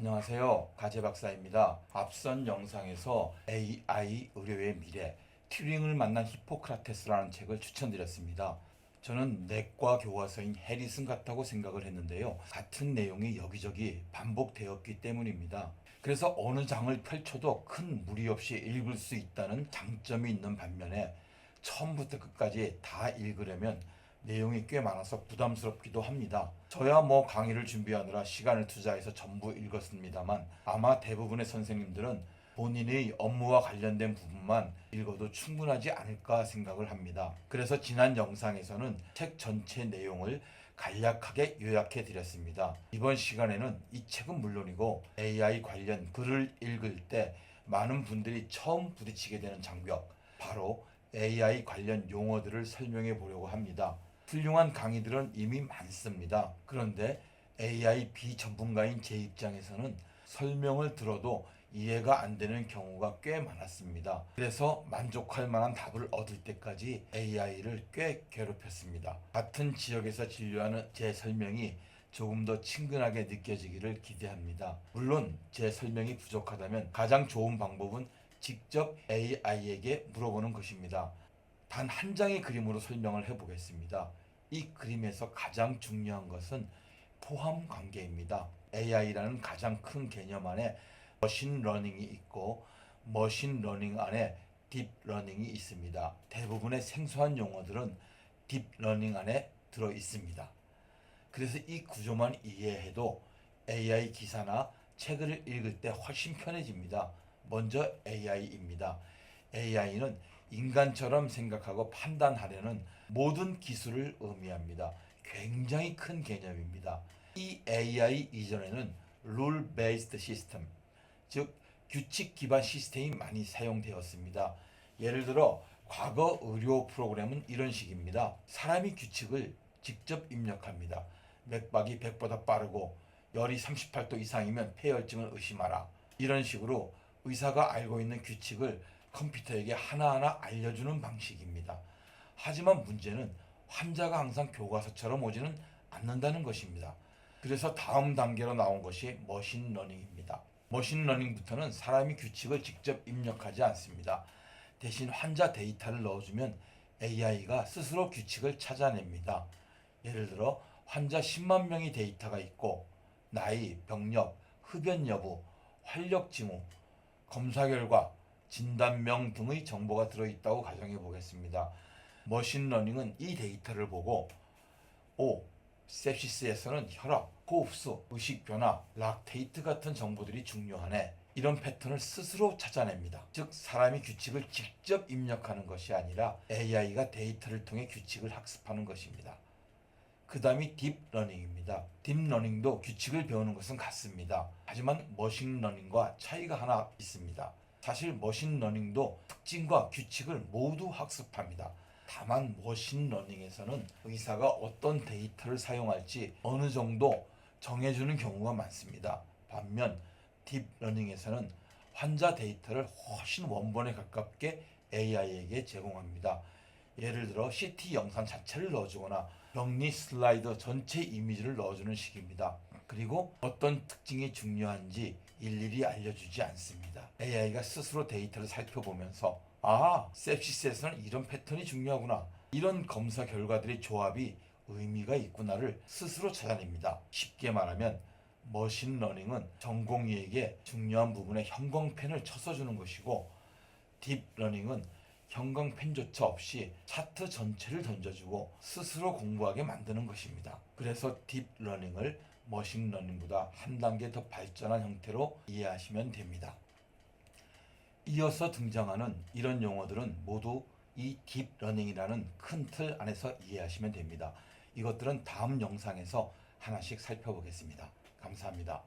안녕하세요. 가재 박사입니다. 앞선 영상에서 AI 의료의 미래, 튜링을 만난 히포크라테스라는 책을 추천드렸습니다. 저는 내과 교과서인 해리슨 같다고 생각을 했는데요. 같은 내용이 여기저기 반복되었기 때문입니다. 그래서 어느 장을 펼쳐도 큰 무리 없이 읽을 수 있다는 장점이 있는 반면에 처음부터 끝까지 다 읽으려면 내용이 꽤 많아서 부담스럽기도 합니다. 저야 강의를 준비하느라 시간을 투자해서 전부 읽었습니다만 아마 대부분의 선생님들은 본인의 업무와 관련된 부분만 읽어도 충분하지 않을까 생각을 합니다. 그래서 지난 영상에서는 책 전체 내용을 간략하게 요약해 드렸습니다. 이번 시간에는 이 책은 물론이고 AI 관련 글을 읽을 때 많은 분들이 처음 부딪히게 되는 장벽, 바로 AI 관련 용어들을 설명해 보려고 합니다. 훌륭한 강의들은 이미 많습니다. 그런데 AI 비전문가인 제 입장에서는 설명을 들어도 이해가 안 되는 경우가 꽤 많았습니다. 그래서 만족할 만한 답을 얻을 때까지 AI를 꽤 괴롭혔습니다. 같은 지역에서 진료하는 제 설명이 조금 더 친근하게 느껴지기를 기대합니다. 물론 제 설명이 부족하다면 가장 좋은 방법은 직접 AI에게 물어보는 것입니다. 단 한 장의 그림으로 설명을 해보겠습니다. 이 그림에서 가장 중요한 것은 포함 관계입니다. AI라는 가장 큰 개념 안에 머신러닝이 있고 머신러닝 안에 딥러닝이 있습니다. 대부분의 생소한 용어들은 딥러닝 안에 들어 있습니다. 그래서 이 구조만 이해해도 AI 기사나 책을 읽을 때 훨씬 편해집니다. 먼저 AI입니다. AI는 인간처럼 생각하고 판단하려는 모든 기술을 의미합니다. 굉장히 큰 개념입니다. 이 AI 이전에는 룰 베이스드 시스템, 즉 규칙 기반 시스템이 많이 사용되었습니다. 예를 들어 과거 의료 프로그램은 이런 식입니다. 사람이 규칙을 직접 입력합니다. 맥박이 100보다 빠르고 열이 38도 이상이면 폐혈증을 의심하라. 이런 식으로 의사가 알고 있는 규칙을 컴퓨터에게 하나하나 알려주는 방식입니다. 하지만 문제는 환자가 항상 교과서처럼 오지는 않는다는 것입니다. 그래서 다음 단계로 나온 것이 머신러닝입니다. 머신러닝부터는 사람이 규칙을 직접 입력하지 않습니다. 대신 환자 데이터를 넣어주면 AI가 스스로 규칙을 찾아냅니다. 예를 들어 환자 10만 명의 데이터가 있고 나이, 병력, 흡연 여부, 활력 징후, 검사 결과, 진단명 등의 정보가 들어있다고 가정해 보겠습니다. 머신러닝은 이 데이터를 보고 sepsis에서는 혈압, 호흡수, 의식 변화, 락테이트 같은 정보들이 중요하네. 이런 패턴을 스스로 찾아냅니다. 즉 사람이 규칙을 직접 입력하는 것이 아니라 AI가 데이터를 통해 규칙을 학습하는 것입니다. 그 다음이 딥러닝입니다. 딥러닝도 규칙을 배우는 것은 같습니다. 하지만 머신러닝과 차이가 하나 있습니다. 사실 머신러닝도 특징과 규칙을 모두 학습합니다. 다만 머신러닝에서는 의사가 어떤 데이터를 사용할지 어느 정도 정해주는 경우가 많습니다. 반면 딥러닝에서는 환자 데이터를 훨씬 원본에 가깝게 AI에게 제공합니다. 예를 들어 CT 영상 자체를 넣어주거나 병리 슬라이드 전체 이미지를 넣어주는 식입니다. 그리고 어떤 특징이 중요한지 일일이 알려주지 않습니다. AI가 스스로 데이터를 살펴보면서 sepsis에서는 이런 패턴이 중요하구나, 이런 검사 결과들의 조합이 의미가 있구나를 스스로 찾아냅니다. 쉽게 말하면 머신러닝은 전공의에게 중요한 부분에 형광펜을 쳐서주는 것이고 딥러닝은 형광펜조차 없이 차트 전체를 던져주고 스스로 공부하게 만드는 것입니다. 그래서 딥러닝을 머신러닝보다 한 단계 더 발전한 형태로 이해하시면 됩니다. 이어서 등장하는 이런 용어들은 모두 이 딥러닝이라는 큰 틀 안에서 이해하시면 됩니다. 이것들은 다음 영상에서 하나씩 살펴보겠습니다. 감사합니다.